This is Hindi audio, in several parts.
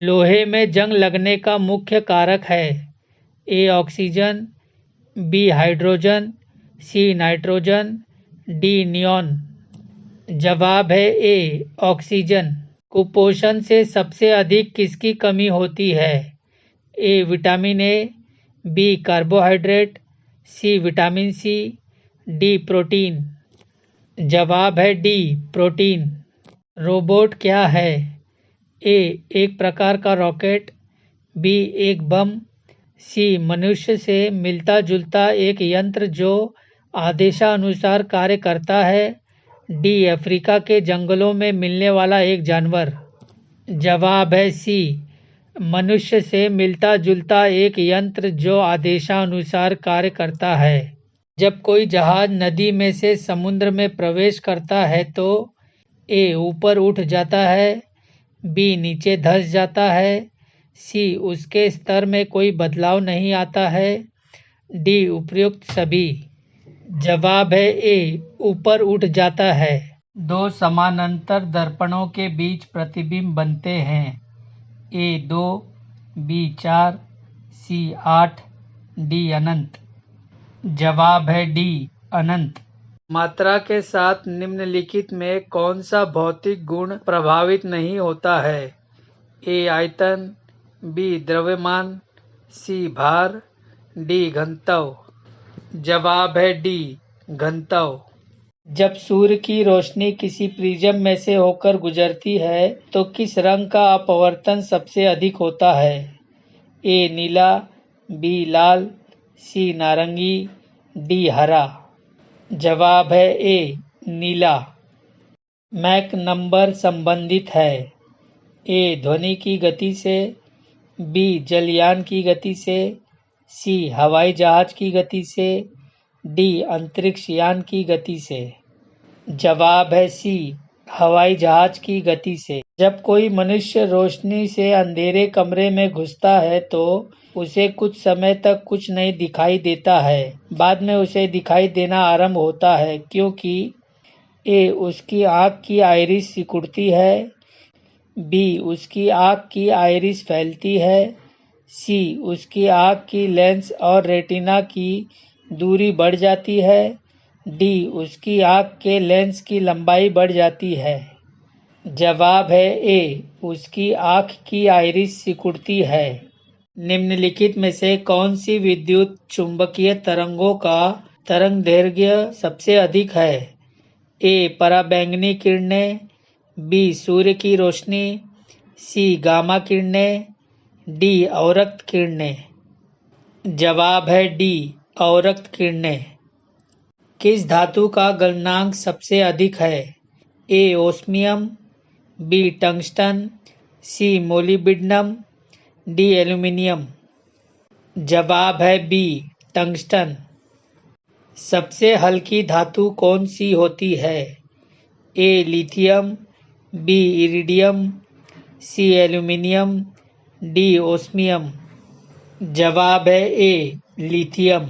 लोहे में जंग लगने का मुख्य कारक है A oxygen, B hydrogen, C nitrogen, D neon. जवाब है ए ऑक्सीजन। कुपोषण से सबसे अधिक किसकी कमी होती है? A vitamin A, B carbohydrate, C vitamin C, D protein. जवाब है डी प्रोटीन। रोबोट क्या है? ए एक प्रकार का रॉकेट, बी एक बम, सी मनुष्य से मिलता जुलता एक यंत्र जो आदेशानुसार कार्य करता है, डी अफ्रीका के जंगलों में मिलने वाला एक जानवर। जवाब है सी मनुष्य से मिलता जुलता एक यंत्र जो आदेशानुसार कार्य करता है। जब कोई जहाज नदी में से समुद्र में प्रवेश करता है तो ए ऊपर उठ जाता है, बी नीचे धंस जाता है, सी उसके स्तर में कोई बदलाव नहीं आता है, डी उपर्युक्त सभी। जवाब है ए ऊपर उठ जाता है। दो समानांतर दर्पणों के बीच प्रतिबिंब बनते हैं, ए 2, बी 4, सी 8, डी अनंत। जवाब है डी अनंत। मात्रा के साथ निम्नलिखित में कौन सा भौतिक गुण प्रभावित नहीं होता है? ए आयतन, बी द्रव्यमान, सी भार, डी घनत्व। जवाब है डी घनत्व। जब सूर्य की रोशनी किसी प्रिज्म में से होकर गुजरती है तो किस रंग का अपवर्तन सबसे अधिक होता है? ए नीला, बी लाल, सी नारंगी, डी हरा। जवाब है ए नीला। मैक नंबर संबंधित है ए ध्वनि की गति से, बी जलयान की गति से, सी हवाई जहाज की गति से, डी अंतरिक्ष यान की गति से। जवाब है सी हवाई जहाज की गति से। जब कोई मनुष्य रोशनी से अंधेरे कमरे में घुसता है तो उसे कुछ समय तक कुछ नहीं दिखाई देता है। बाद में उसे दिखाई देना आरंभ होता है क्योंकि ए उसकी आँख की आइरिस सिकुड़ती है, बी उसकी आँख की आइरिस फैलती है, सी उसकी आँख की लेंस और रेटिना की दूरी बढ़ जाती है, डी उसकी आँख के लेंस की लंबाई बढ़ जाती है। जवाब है ए उसकी आँख की आइरिस सिकुड़ती है। निम्नलिखित में से कौन सी विद्युत चुंबकीय तरंगों का तरंगदैर्घ्य सबसे अधिक है? ए पराबैंगनी किरणें, बी सूर्य की रोशनी, सी गामा किरणें, डी अवरक्त किरणें। जवाब है डी अवरक्त किरणें। किस धातु का गलनांक सबसे अधिक है? ए ओस्मियम, बी टंगस्टन, सी मोलिब्डेनम, डी एल्यूमीनियम। जवाब है बी टंगस्टन। सबसे हल्की धातु कौन सी होती है? A lithium, B iridium, C aluminium, D osmium. जवाब है ए लिथियम।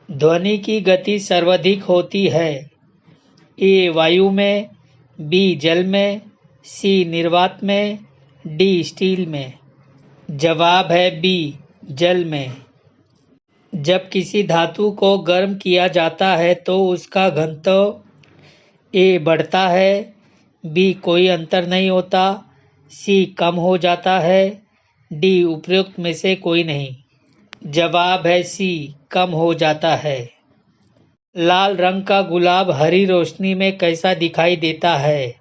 ध्वनि की गति सर्वाधिक होती है ए वायु में, बी जल में, सी निर्वात में, डी स्टील में। जवाब है बी जल में। जब किसी धातु को गर्म किया जाता है तो उसका घनत्व ए बढ़ता है, बी कोई अंतर नहीं होता, सी कम हो जाता है, डी उपर्युक्त में से कोई नहीं। जवाब है सी कम हो जाता है। लाल रंग का गुलाब हरी रोशनी में कैसा दिखाई देता है?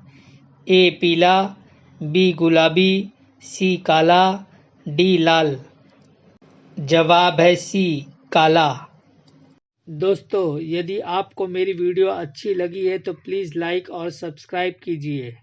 ए पीला, बी गुलाबी, सी काला, डी लाल। जवाब है सी काला। दोस्तों, यदि आपको मेरी वीडियो अच्छी लगी है तो प्लीज़ लाइक और सब्सक्राइब कीजिए।